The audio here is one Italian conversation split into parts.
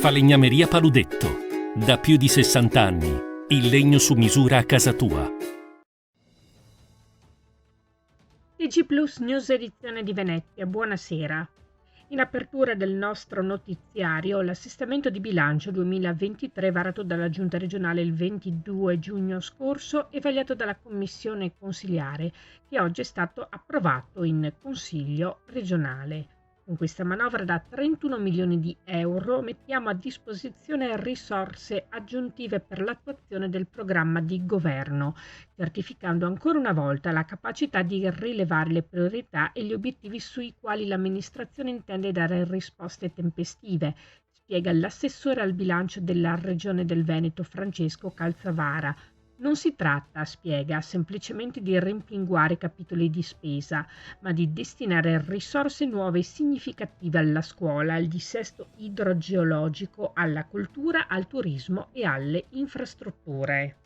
Falegnameria Paludetto. Da più di 60 anni. Il legno su misura a casa tua. TG Plus News edizione di Venezia, buonasera. In apertura del nostro notiziario, l'assestamento di bilancio 2023 varato dalla Giunta regionale il 22 giugno scorso e vagliato dalla Commissione consiliare, che oggi è stato approvato in Consiglio regionale. Con questa manovra da 31 milioni di euro mettiamo a disposizione risorse aggiuntive per l'attuazione del programma di governo, certificando ancora una volta la capacità di rilevare le priorità e gli obiettivi sui quali l'amministrazione intende dare risposte tempestive, spiega l'assessore al bilancio della Regione del Veneto Francesco Calzavara. Non si tratta, spiega, semplicemente di rimpinguare capitoli di spesa, ma di destinare risorse nuove e significative alla scuola, al dissesto idrogeologico, alla cultura, al turismo e alle infrastrutture.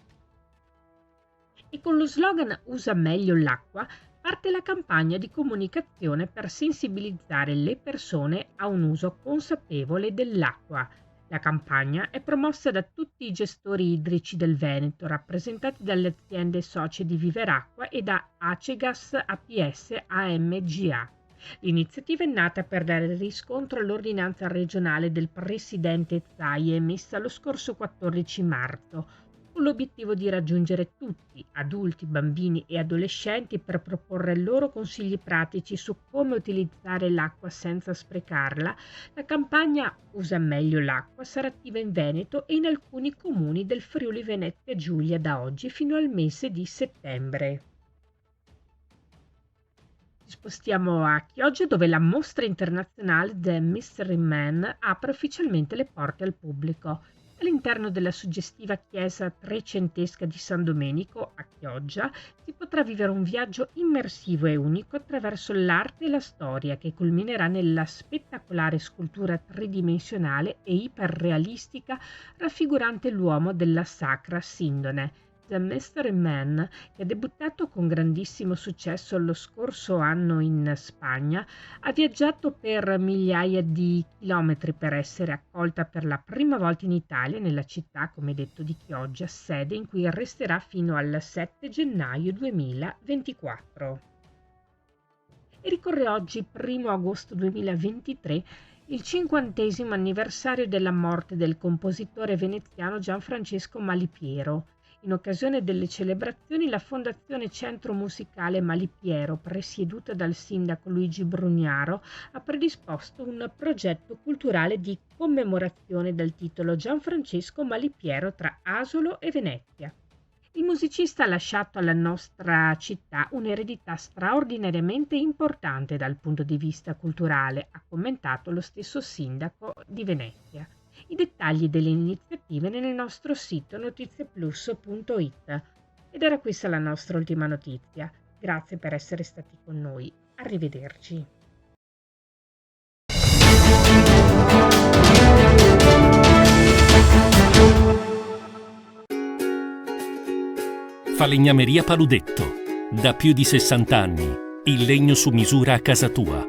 E con lo slogan "Usa meglio l'acqua" parte la campagna di comunicazione per sensibilizzare le persone a un uso consapevole dell'acqua. La campagna è promossa da tutti i gestori idrici del Veneto, rappresentati dalle aziende socie di Viveracqua e da Acegas APS AMGA. L'iniziativa è nata per dare riscontro all'ordinanza regionale del presidente Zaia emessa lo scorso 14 marzo, con l'obiettivo di raggiungere tutti, adulti, bambini e adolescenti, per proporre loro consigli pratici su come utilizzare l'acqua senza sprecarla. La campagna "Usa meglio l'acqua" sarà attiva in Veneto e in alcuni comuni del Friuli Venezia Giulia da oggi fino al mese di settembre. Ci spostiamo a Chioggia, dove la mostra internazionale The Mystery Man apre ufficialmente le porte al pubblico. All'interno della suggestiva chiesa trecentesca di San Domenico, a Chioggia, si potrà vivere un viaggio immersivo e unico attraverso l'arte e la storia, che culminerà nella spettacolare scultura tridimensionale e iperrealistica raffigurante l'uomo della Sacra Sindone. The Mystery Man, che ha debuttato con grandissimo successo lo scorso anno in Spagna, ha viaggiato per migliaia di chilometri per essere accolta per la prima volta in Italia, nella città, come detto, di Chioggia, sede in cui resterà fino al 7 gennaio 2024. E ricorre oggi, 1 agosto 2023, il 50° anniversario della morte del compositore veneziano Gianfrancesco Malipiero. In occasione delle celebrazioni, la Fondazione Centro Musicale Malipiero, presieduta dal sindaco Luigi Brugnaro, ha predisposto un progetto culturale di commemorazione dal titolo "Gianfrancesco Malipiero tra Asolo e Venezia". Il musicista ha lasciato alla nostra città un'eredità straordinariamente importante dal punto di vista culturale, ha commentato lo stesso sindaco di Venezia. I dettagli delle iniziative nel nostro sito notizieplus.it. Ed era questa la nostra ultima notizia. Grazie per essere stati con noi. Arrivederci. Falegnameria Paludetto. Da più di 60 anni. Il legno su misura a casa tua.